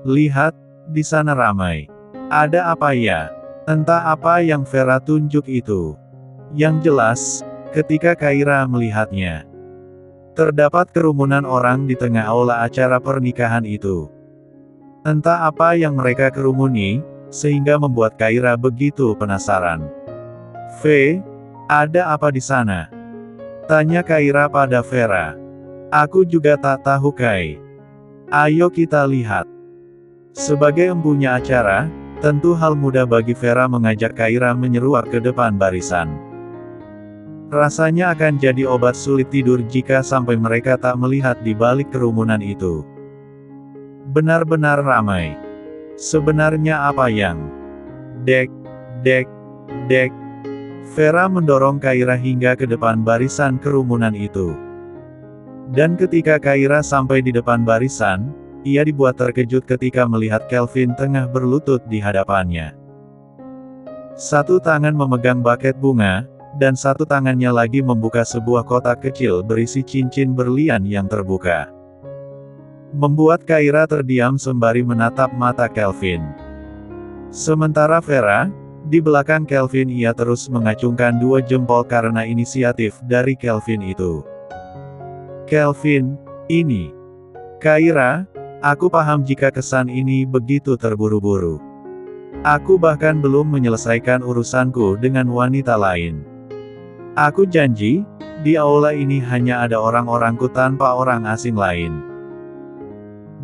Lihat, di sana ramai. Ada apa ya? Entah apa yang Vera tunjuk itu. Yang jelas, ketika Kaira melihatnya, terdapat kerumunan orang di tengah aula acara pernikahan itu. Entah apa yang mereka kerumuni, sehingga membuat Kaira begitu penasaran. Ada apa di sana? Tanya Kaira pada Vera. Aku juga tak tahu Kai. Ayo kita lihat. Sebagai empunya acara, tentu hal mudah bagi Vera mengajak Kaira menyeruak ke depan barisan. Rasanya akan jadi obat sulit tidur jika sampai mereka tak melihat di balik kerumunan itu. Benar-benar ramai. Sebenarnya apa yang... Dek. Vera mendorong Kaira hingga ke depan barisan kerumunan itu. Dan ketika Kaira sampai di depan barisan, ia dibuat terkejut ketika melihat Kelvin tengah berlutut di hadapannya. Satu tangan memegang buket bunga, dan satu tangannya lagi membuka sebuah kotak kecil berisi cincin berlian yang terbuka. Membuat Kaira terdiam sembari menatap mata Kelvin. Sementara Vera, di belakang Kelvin ia terus mengacungkan dua jempol karena inisiatif dari Kelvin itu. Kelvin, ini. Kaira, aku paham jika kesan ini begitu terburu-buru. Aku bahkan belum menyelesaikan urusanku dengan wanita lain. Aku janji, di aula ini hanya ada orang-orangku tanpa orang asing lain.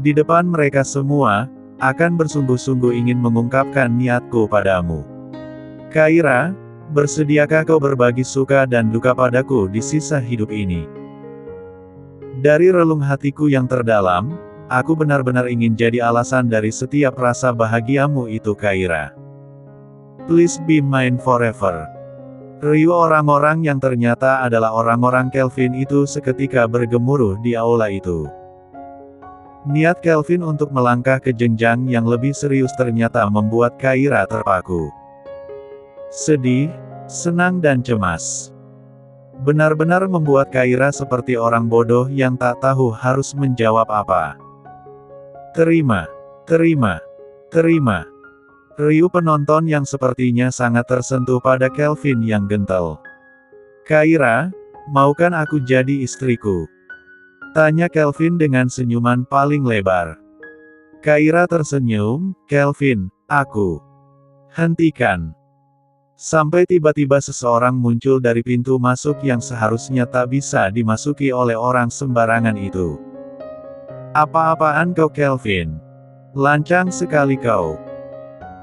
Di depan mereka semua, akan bersungguh-sungguh ingin mengungkapkan niatku padamu. Kaira, bersediakah kau berbagi suka dan duka padaku di sisa hidup ini? Dari relung hatiku yang terdalam, aku benar-benar ingin jadi alasan dari setiap rasa bahagiamu itu Kaira. Please be mine forever. Riuh orang-orang yang ternyata adalah orang-orang Kelvin itu seketika bergemuruh di aula itu. Niat Kelvin untuk melangkah ke jenjang yang lebih serius ternyata membuat Kaira terpaku. Sedih, senang dan cemas. Benar-benar membuat Kaira seperti orang bodoh yang tak tahu harus menjawab apa. Terima. Riuh penonton yang sepertinya sangat tersentuh pada Kelvin yang gentle. Kaira, maukan aku jadi istriku? Tanya Kelvin dengan senyuman paling lebar. Kaira tersenyum, Kelvin, aku. Hentikan. Sampai tiba-tiba seseorang muncul dari pintu masuk yang seharusnya tak bisa dimasuki oleh orang sembarangan itu. Apa-apaan kau Kelvin? Lancang sekali kau.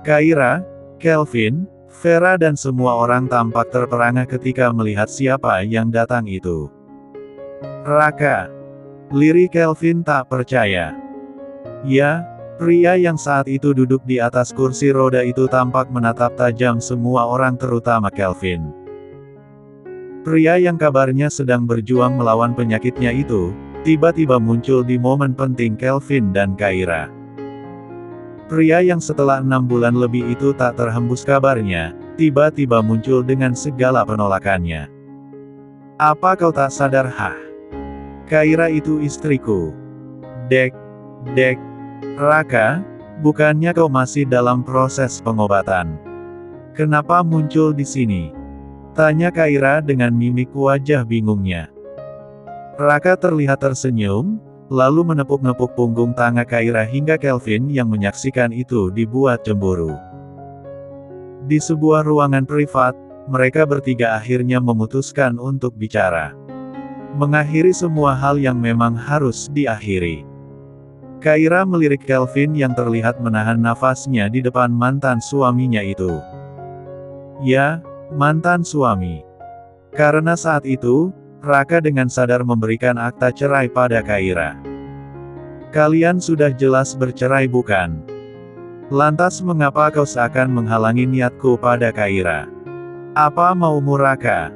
Kaira, Kelvin, Vera dan semua orang tampak terperangah ketika melihat siapa yang datang itu. Raka. Lirih Kelvin tak percaya. Ya. Pria yang saat itu duduk di atas kursi roda itu tampak menatap tajam semua orang terutama Kelvin. Pria yang kabarnya sedang berjuang melawan penyakitnya itu, tiba-tiba muncul di momen penting Kelvin dan Kaira. Pria yang setelah 6 bulan lebih itu tak terhembus kabarnya, tiba-tiba muncul dengan segala penolakannya. Apa kau tak sadar? Kaira itu istriku. Dek. Raka, bukannya kau masih dalam proses pengobatan? Kenapa muncul di sini? Tanya Kaira dengan mimik wajah bingungnya. Raka terlihat tersenyum, lalu menepuk-nepuk punggung tangga Kaira hingga Kelvin yang menyaksikan itu dibuat cemburu. Di sebuah ruangan privat, mereka bertiga akhirnya memutuskan untuk bicara. Mengakhiri semua hal yang memang harus diakhiri. Kaira melirik Kelvin yang terlihat menahan nafasnya di depan mantan suaminya itu. Ya, mantan suami. Karena saat itu, Raka dengan sadar memberikan akta cerai pada Kaira. Kalian sudah jelas bercerai bukan? Lantas mengapa kau seakan menghalangi niatku pada Kaira? Apa maumu Raka?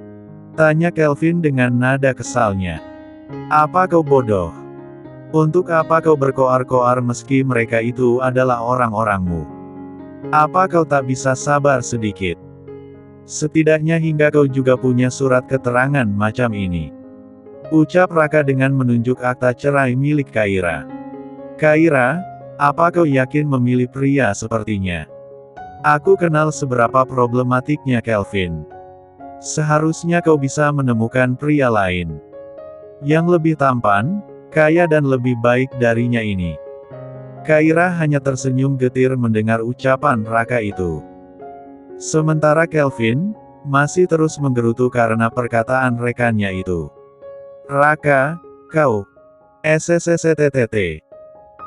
Tanya Kelvin dengan nada kesalnya. Apa kau bodoh? Untuk apa kau berkoar-koar meski mereka itu adalah orang-orangmu? Apa kau tak bisa sabar sedikit? Setidaknya hingga kau juga punya surat keterangan macam ini. Ucap Raka dengan menunjuk akta cerai milik Kaira. Kaira, Apa kau yakin memilih pria sepertinya? Aku kenal seberapa problematiknya Kelvin. Seharusnya kau bisa menemukan pria lain yang lebih tampan, kaya dan lebih baik darinya ini. Kaira hanya tersenyum getir mendengar ucapan Raka itu. Sementara Kelvin masih terus menggerutu karena perkataan rekannya itu. Raka, kau. SSSTTT.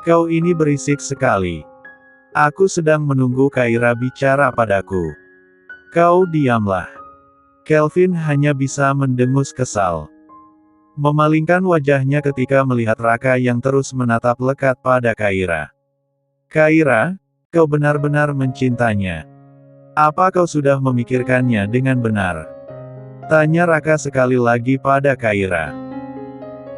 Kau ini berisik sekali. Aku sedang menunggu Kaira bicara padaku. Kau diamlah. Kelvin hanya bisa mendengus kesal. Memalingkan wajahnya ketika melihat Raka yang terus menatap lekat pada Kaira. Kaira, kau benar-benar mencintanya. Apa kau sudah memikirkannya dengan benar? Tanya Raka sekali lagi pada Kaira.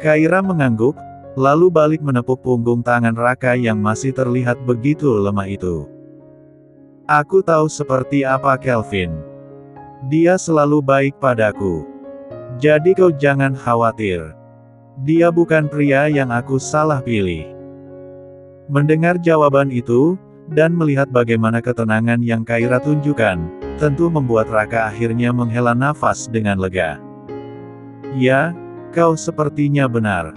Kaira mengangguk, lalu balik menepuk punggung tangan Raka yang masih terlihat begitu lemah itu. Aku tahu seperti apa Kelvin. Dia selalu baik padaku. Jadi kau jangan khawatir. Dia bukan pria yang aku salah pilih. Mendengar jawaban itu, dan melihat bagaimana ketenangan yang Kaira tunjukkan, tentu membuat Raka akhirnya menghela nafas dengan lega. Ya, kau sepertinya benar.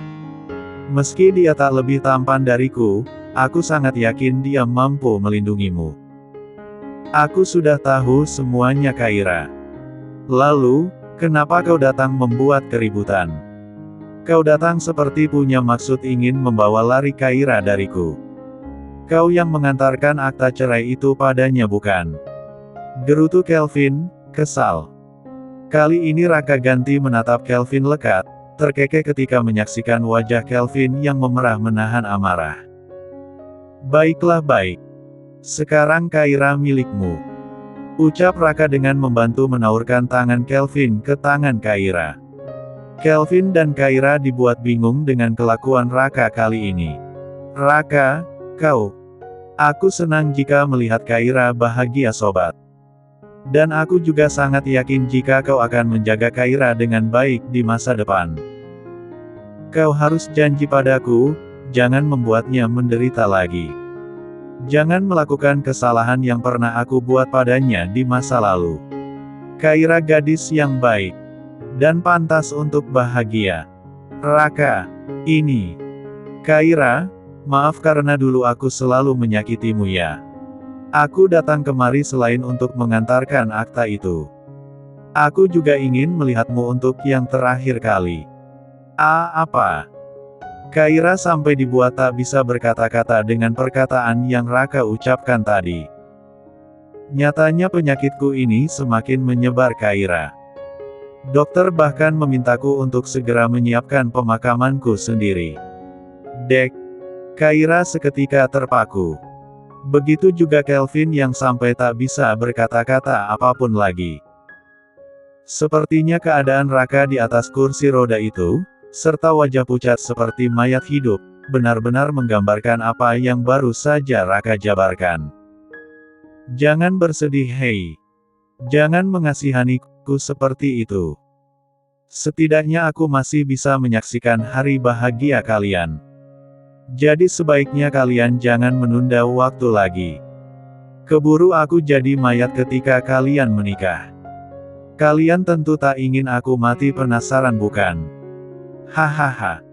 Meski dia tak lebih tampan dariku, aku sangat yakin dia mampu melindungimu. Aku sudah tahu semuanya Kaira. Lalu, kenapa kau datang membuat keributan? Kau datang seperti punya maksud ingin membawa lari Kaira dariku. Kau yang mengantarkan akta cerai itu padanya bukan? Gerutu Kelvin, kesal. Kali ini Raka ganti menatap Kelvin lekat, terkekeh ketika menyaksikan wajah Kelvin yang memerah menahan amarah. Baiklah baik. Sekarang Kaira milikmu. Ucap Raka dengan membantu menaurkan tangan Kelvin ke tangan Kaira. Kelvin dan Kaira dibuat bingung dengan kelakuan Raka kali ini. Raka, kau. Aku senang jika melihat Kaira bahagia sobat. Dan aku juga sangat yakin jika kau akan menjaga Kaira dengan baik di masa depan. Kau harus janji padaku, jangan membuatnya menderita lagi. Jangan melakukan kesalahan yang pernah aku buat padanya di masa lalu. Kaira gadis yang baik. Dan pantas untuk bahagia. Raka. Ini. Kaira, maaf karena dulu aku selalu menyakitimu ya. Aku datang kemari selain untuk mengantarkan akta itu. Aku juga ingin melihatmu untuk yang terakhir kali. Apa? Kaira sampai dibuat tak bisa berkata-kata dengan perkataan yang Raka ucapkan tadi. Nyatanya penyakitku ini semakin menyebar Kaira. Dokter bahkan memintaku untuk segera menyiapkan pemakamanku sendiri. Dek. Kaira seketika terpaku. Begitu juga Kelvin yang sampai tak bisa berkata-kata apapun lagi. Sepertinya keadaan Raka di atas kursi roda itu, serta wajah pucat seperti mayat hidup, benar-benar menggambarkan apa yang baru saja Raka jabarkan. Jangan bersedih hei. Jangan mengasihaniku seperti itu. Setidaknya aku masih bisa menyaksikan hari bahagia kalian. Jadi sebaiknya kalian jangan menunda waktu lagi. Keburu aku jadi mayat ketika kalian menikah. Kalian tentu tak ingin aku mati penasaran bukan? Hahaha.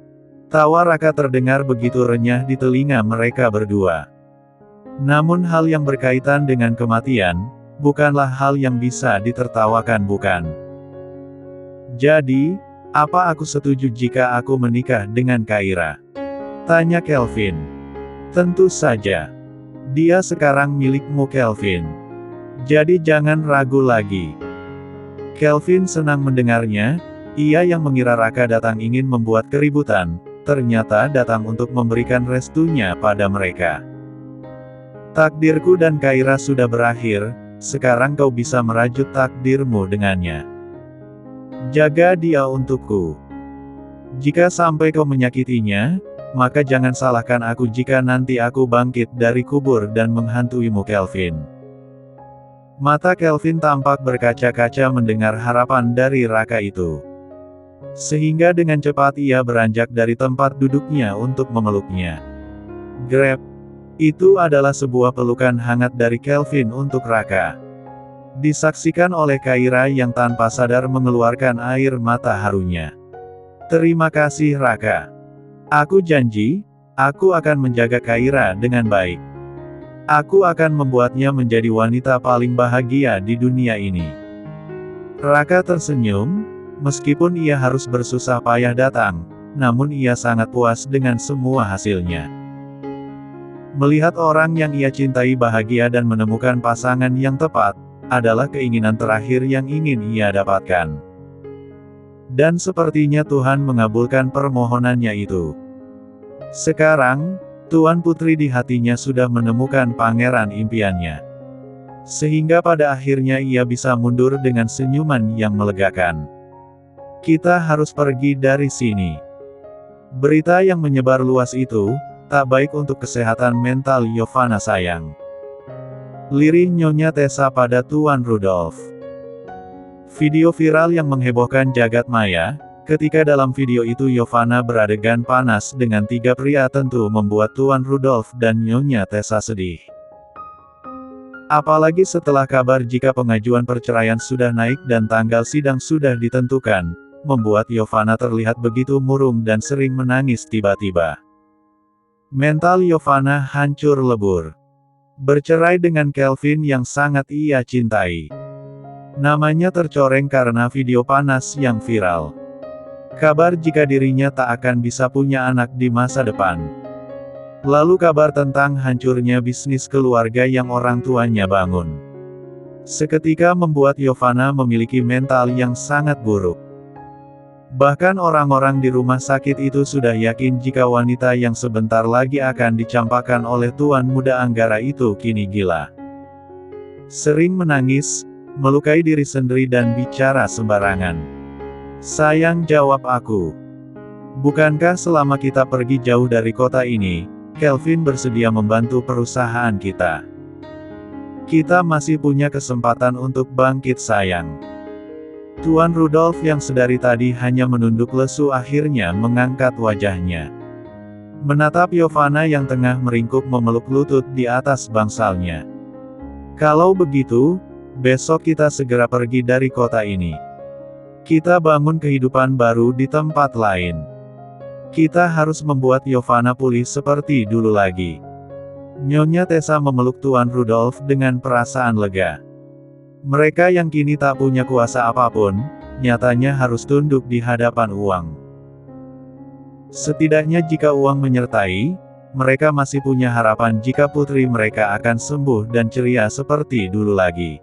Tawa Raka terdengar begitu renyah di telinga mereka berdua. Namun hal yang berkaitan dengan kematian, bukanlah hal yang bisa ditertawakan bukan? Jadi, apa aku setuju jika aku menikah dengan Kaira? Tanya Kelvin. Tentu saja. Dia sekarang milikmu Kelvin. Jadi jangan ragu lagi. Kelvin senang mendengarnya. Ia yang mengira Raka datang ingin membuat keributan, ternyata datang untuk memberikan restunya pada mereka. Takdirku dan Kaira sudah berakhir, sekarang kau bisa merajut takdirmu dengannya. Jaga dia untukku. Jika sampai kau menyakitinya, maka jangan salahkan aku jika nanti aku bangkit dari kubur dan menghantuimu Kelvin. Mata Kelvin tampak berkaca-kaca mendengar harapan dari Raka itu. Sehingga dengan cepat ia beranjak dari tempat duduknya untuk memeluknya. Grab. Itu adalah sebuah pelukan hangat dari Kelvin untuk Raka. Disaksikan oleh Kaira yang tanpa sadar mengeluarkan air mata harunya. Terima kasih Raka. Aku janji, aku akan menjaga Kaira dengan baik. Aku akan membuatnya menjadi wanita paling bahagia di dunia ini. Raka tersenyum, meskipun ia harus bersusah payah datang, namun ia sangat puas dengan semua hasilnya. Melihat orang yang ia cintai bahagia dan menemukan pasangan yang tepat, adalah keinginan terakhir yang ingin ia dapatkan. Dan sepertinya Tuhan mengabulkan permohonannya itu. Sekarang, Tuan Putri di hatinya sudah menemukan pangeran impiannya. Sehingga pada akhirnya ia bisa mundur dengan senyuman yang melegakan. Kita harus pergi dari sini. Berita yang menyebar luas itu, tak baik untuk kesehatan mental Yovana sayang. Lirih Nyonya Tessa pada Tuan Rudolf. Video viral yang menghebohkan jagat maya, ketika dalam video itu Yovana beradegan panas dengan 3 pria tentu membuat Tuan Rudolf dan Nyonya Tessa sedih. Apalagi setelah kabar jika pengajuan perceraian sudah naik dan tanggal sidang sudah ditentukan, membuat Yovana terlihat begitu murung dan sering menangis tiba-tiba. Mental Yovana hancur lebur. Bercerai dengan Kelvin yang sangat ia cintai. Namanya tercoreng karena video panas yang viral. Kabar jika dirinya tak akan bisa punya anak di masa depan. Lalu kabar tentang hancurnya bisnis keluarga yang orang tuanya bangun. Seketika membuat Yovana memiliki mental yang sangat buruk. Bahkan orang-orang di rumah sakit itu sudah yakin jika wanita yang sebentar lagi akan dicampakkan oleh Tuan Muda Anggara itu kini gila. Sering menangis, melukai diri sendiri dan bicara sembarangan. Sayang, jawab aku. Bukankah selama kita pergi jauh dari kota ini, Kelvin bersedia membantu perusahaan kita? Kita masih punya kesempatan untuk bangkit sayang. Tuan Rudolf yang sedari tadi hanya menunduk lesu akhirnya mengangkat wajahnya. Menatap Yovana yang tengah meringkuk memeluk lutut di atas bangsalnya. Kalau begitu, besok kita segera pergi dari kota ini. Kita bangun kehidupan baru di tempat lain. Kita harus membuat Yovana pulih seperti dulu lagi. Nyonya Tessa memeluk Tuan Rudolf dengan perasaan lega. Mereka yang kini tak punya kuasa apapun, nyatanya harus tunduk di hadapan uang. Setidaknya jika uang menyertai, mereka masih punya harapan jika putri mereka akan sembuh dan ceria seperti dulu lagi.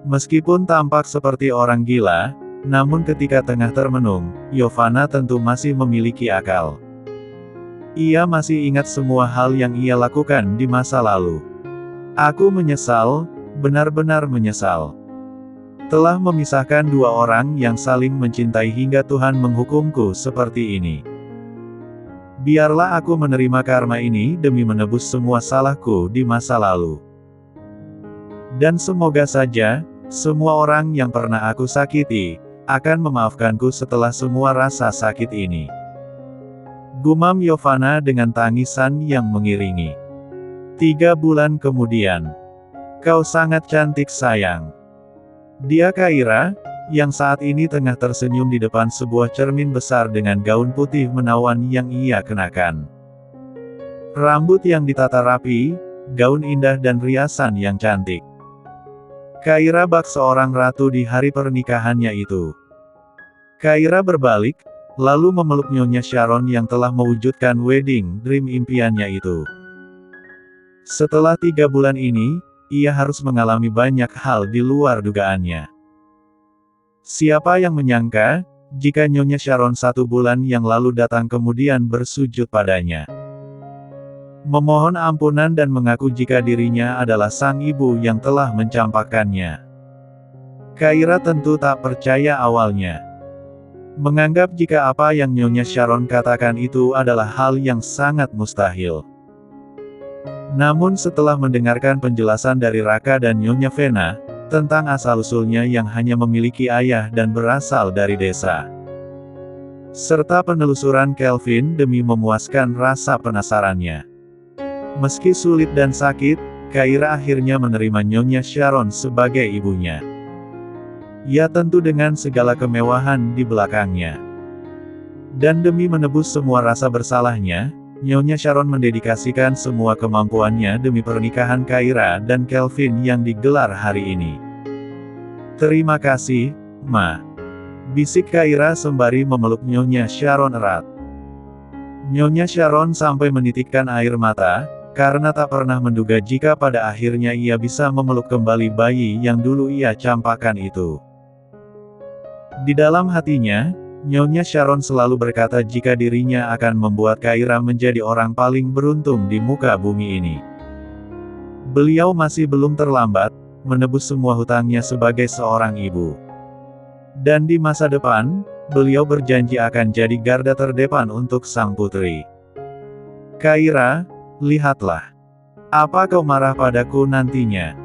Meskipun tampak seperti orang gila, namun ketika tengah termenung, Yovana tentu masih memiliki akal. Ia masih ingat semua hal yang ia lakukan di masa lalu. Aku menyesal, benar-benar menyesal. Telah memisahkan dua orang yang saling mencintai hingga Tuhan menghukumku seperti ini. Biarlah aku menerima karma ini demi menebus semua salahku di masa lalu. Dan semoga saja, semua orang yang pernah aku sakiti, akan memaafkanku setelah semua rasa sakit ini. Gumam Yovana dengan tangisan yang mengiringi. 3 bulan kemudian. Kau sangat cantik sayang. Dia Kaira, yang saat ini tengah tersenyum di depan sebuah cermin besar dengan gaun putih menawan yang ia kenakan. Rambut yang ditata rapi, gaun indah dan riasan yang cantik. Kaira bak seorang ratu di hari pernikahannya itu. Kaira berbalik, lalu memeluk Nyonya Sharon yang telah mewujudkan wedding dream impiannya itu. Setelah 3 bulan ini, ia harus mengalami banyak hal di luar dugaannya. Siapa yang menyangka, jika Nyonya Sharon 1 bulan yang lalu datang kemudian bersujud padanya. Memohon ampunan dan mengaku jika dirinya adalah sang ibu yang telah mencampakkannya. Kaira tentu tak percaya awalnya. Menganggap jika apa yang Nyonya Sharon katakan itu adalah hal yang sangat mustahil. Namun setelah mendengarkan penjelasan dari Raka dan Nyonya Vena, tentang asal-usulnya yang hanya memiliki ayah dan berasal dari desa. Serta penelusuran Kelvin demi memuaskan rasa penasarannya. Meski sulit dan sakit, Kaira akhirnya menerima Nyonya Sharon sebagai ibunya. Ya tentu dengan segala kemewahan di belakangnya. Dan demi menebus semua rasa bersalahnya, Nyonya Sharon mendedikasikan semua kemampuannya demi pernikahan Kaira dan Kelvin yang digelar hari ini. Terima kasih, Ma. Bisik Kaira sembari memeluk Nyonya Sharon erat. Nyonya Sharon sampai menitikkan air mata, karena tak pernah menduga jika pada akhirnya ia bisa memeluk kembali bayi yang dulu ia campakkan itu. Di dalam hatinya, Nyonya Sharon selalu berkata jika dirinya akan membuat Kaira menjadi orang paling beruntung di muka bumi ini. Beliau masih belum terlambat, menebus semua hutangnya sebagai seorang ibu. Dan di masa depan, beliau berjanji akan jadi garda terdepan untuk sang putri. Kaira, lihatlah. Apa kau marah padaku nantinya?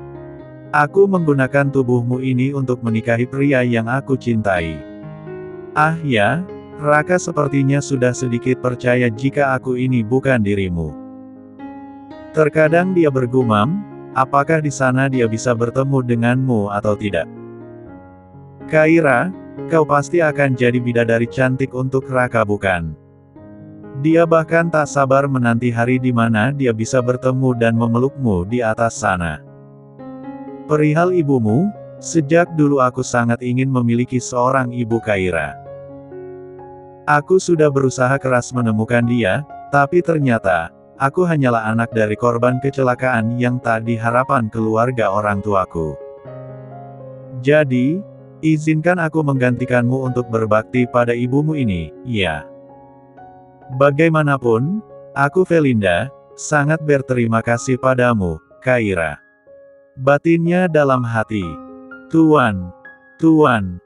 Aku menggunakan tubuhmu ini untuk menikahi pria yang aku cintai. Ah ya, Raka sepertinya sudah sedikit percaya jika aku ini bukan dirimu. Terkadang dia bergumam, apakah di sana dia bisa bertemu denganmu atau tidak? Kaira, kau pasti akan jadi bidadari cantik untuk Raka bukan? Dia bahkan tak sabar menanti hari di mana dia bisa bertemu dan memelukmu di atas sana. Perihal ibumu, sejak dulu aku sangat ingin memiliki seorang ibu Kaira. Aku sudah berusaha keras menemukan dia, tapi ternyata, aku hanyalah anak dari korban kecelakaan yang tak diharapkan keluarga orang tuaku. Jadi, izinkan aku menggantikanmu untuk berbakti pada ibumu ini, ya. Bagaimanapun, aku Felinda, sangat berterima kasih padamu, Kaira. Batinnya dalam hati. Tuan. Tuan.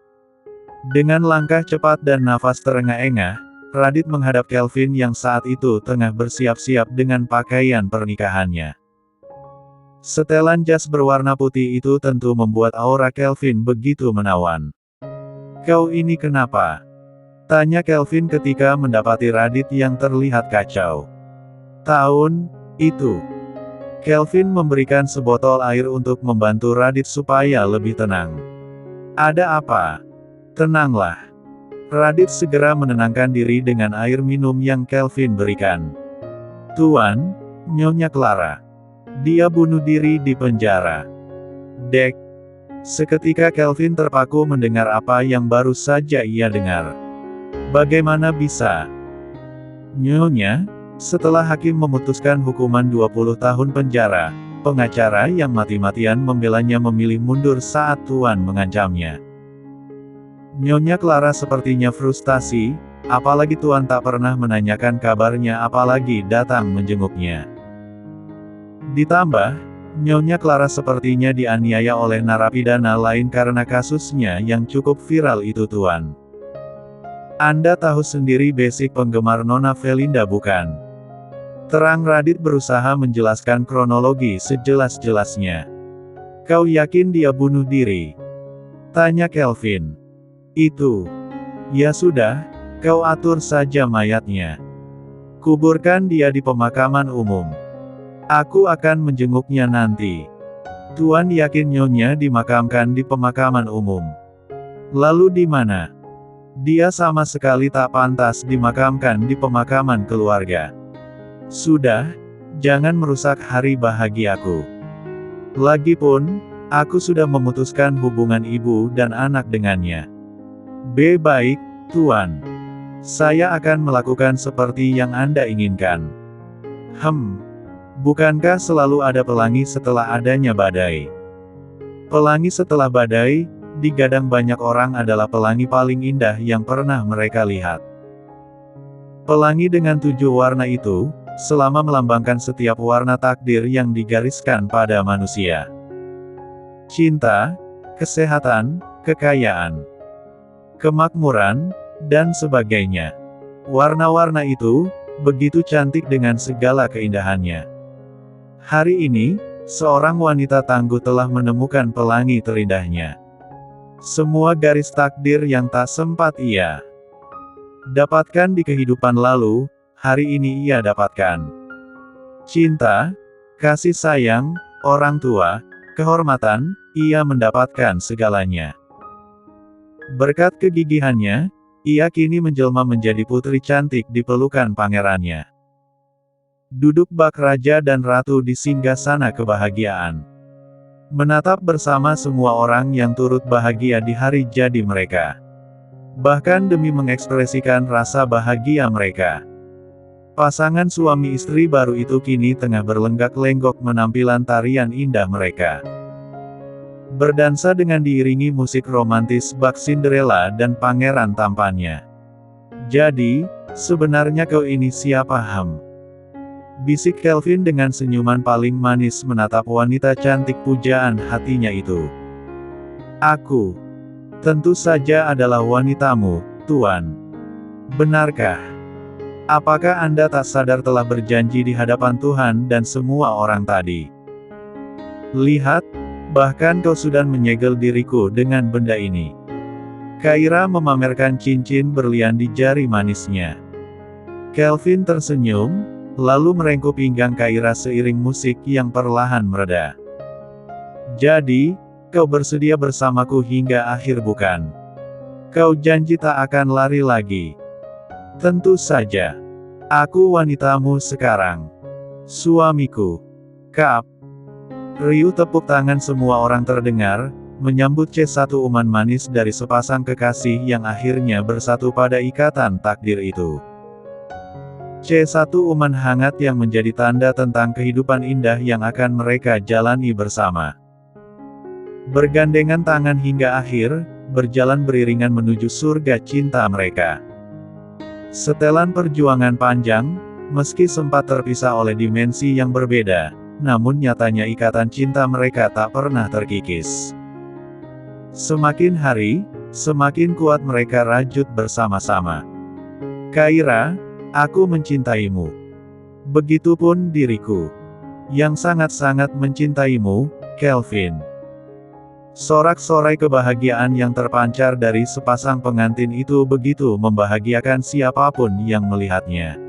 Dengan langkah cepat dan nafas terengah-engah, Radit menghadap Kelvin yang saat itu tengah bersiap-siap dengan pakaian pernikahannya. Setelan jas berwarna putih itu tentu membuat aura Kelvin begitu menawan. Kau ini kenapa? Tanya Kelvin ketika mendapati Radit yang terlihat kacau. Tahun itu. Kelvin memberikan sebotol air untuk membantu Radit supaya lebih tenang. Ada apa? Tenanglah. Radit segera menenangkan diri dengan air minum yang Kelvin berikan. Tuan, Nyonya Clara. Dia bunuh diri di penjara. Dek. Seketika Kelvin terpaku mendengar apa yang baru saja ia dengar. Bagaimana bisa? Nyonya, setelah hakim memutuskan hukuman 20 tahun penjara, pengacara yang mati-matian membelanya memilih mundur saat Tuan mengancamnya. Nyonya Clara sepertinya frustasi, apalagi Tuan tak pernah menanyakan kabarnya apalagi datang menjenguknya. Ditambah, Nyonya Clara sepertinya dianiaya oleh narapidana lain karena kasusnya yang cukup viral itu Tuan. Anda tahu sendiri basic penggemar Nona Felinda bukan? Terang Radit berusaha menjelaskan kronologi sejelas-jelasnya. Kau yakin dia bunuh diri? Tanya Kelvin. Itu. Ya sudah, kau atur saja mayatnya. Kuburkan dia di pemakaman umum. Aku akan menjenguknya nanti. Tuan yakin Nyonya dimakamkan di pemakaman umum? Lalu di mana? Dia sama sekali tak pantas dimakamkan di pemakaman keluarga. Sudah, jangan merusak hari bahagiaku. Lagipun, aku sudah memutuskan hubungan ibu dan anak dengannya. Baik, Tuan. Saya akan melakukan seperti yang Anda inginkan. Bukankah selalu ada pelangi setelah adanya badai? Pelangi setelah badai, digadang banyak orang adalah pelangi paling indah yang pernah mereka lihat. Pelangi dengan 7 warna itu, selama melambangkan setiap warna takdir yang digariskan pada manusia. Cinta, kesehatan, kekayaan, kemakmuran, dan sebagainya. Warna-warna itu, begitu cantik dengan segala keindahannya. Hari ini, seorang wanita tangguh telah menemukan pelangi terindahnya. Semua garis takdir yang tak sempat ia dapatkan di kehidupan lalu, hari ini ia dapatkan. cinta, kasih sayang, orang tua, kehormatan, ia mendapatkan segalanya. Berkat kegigihannya, ia kini menjelma menjadi putri cantik di pelukan pangerannya. Duduk bak raja dan ratu di singgasana kebahagiaan. Menatap bersama semua orang yang turut bahagia di hari jadi mereka. Bahkan demi mengekspresikan rasa bahagia mereka. Pasangan suami istri baru itu kini tengah berlenggak-lenggok menampilan tarian indah mereka. Berdansa dengan diiringi musik romantis bak Cinderella dan pangeran tampannya. Jadi, sebenarnya kau ini siapa Ham? Bisik Kelvin dengan senyuman paling manis menatap wanita cantik pujaan hatinya itu. Aku. Tentu saja adalah wanitamu, Tuan. Benarkah? Apakah Anda tak sadar telah berjanji di hadapan Tuhan dan semua orang tadi? Lihat, bahkan kau sudah menyegel diriku dengan benda ini. Kaira memamerkan cincin berlian di jari manisnya. Kelvin tersenyum, lalu merengkuh pinggang Kaira seiring musik yang perlahan mereda. Jadi, kau bersedia bersamaku hingga akhir bukan? Kau janji tak akan lari lagi. Tentu saja. Aku wanitamu sekarang. Suamiku. Kap. Riuh tepuk tangan semua orang terdengar, menyambut C1 uman manis dari sepasang kekasih yang akhirnya bersatu pada ikatan takdir itu. C1 uman hangat yang menjadi tanda tentang kehidupan indah yang akan mereka jalani bersama. Bergandengan tangan hingga akhir, berjalan beriringan menuju surga cinta mereka. Setelan perjuangan panjang, meski sempat terpisah oleh dimensi yang berbeda, namun nyatanya ikatan cinta mereka tak pernah terkikis. Semakin hari, semakin kuat mereka rajut bersama-sama. Kaira, aku mencintaimu. Begitupun diriku. Yang sangat-sangat mencintaimu, Kelvin. Sorak-sorai kebahagiaan yang terpancar dari sepasang pengantin itu begitu membahagiakan siapapun yang melihatnya.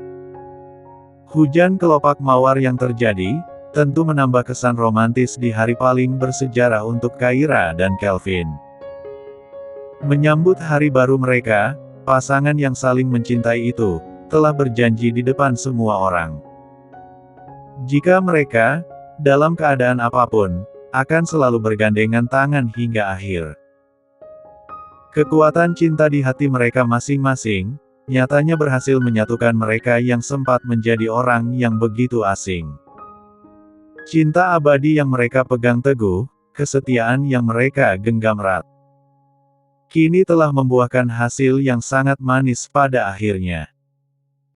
Hujan kelopak mawar yang terjadi, tentu menambah kesan romantis di hari paling bersejarah untuk Kaira dan Kelvin. Menyambut hari baru mereka, pasangan yang saling mencintai itu telah berjanji di depan semua orang. Jika mereka, dalam keadaan apapun, akan selalu bergandengan tangan hingga akhir. Kekuatan cinta di hati mereka masing-masing, nyatanya berhasil menyatukan mereka yang sempat menjadi orang yang begitu asing. Cinta abadi yang mereka pegang teguh, kesetiaan yang mereka genggam erat, kini telah membuahkan hasil yang sangat manis pada akhirnya.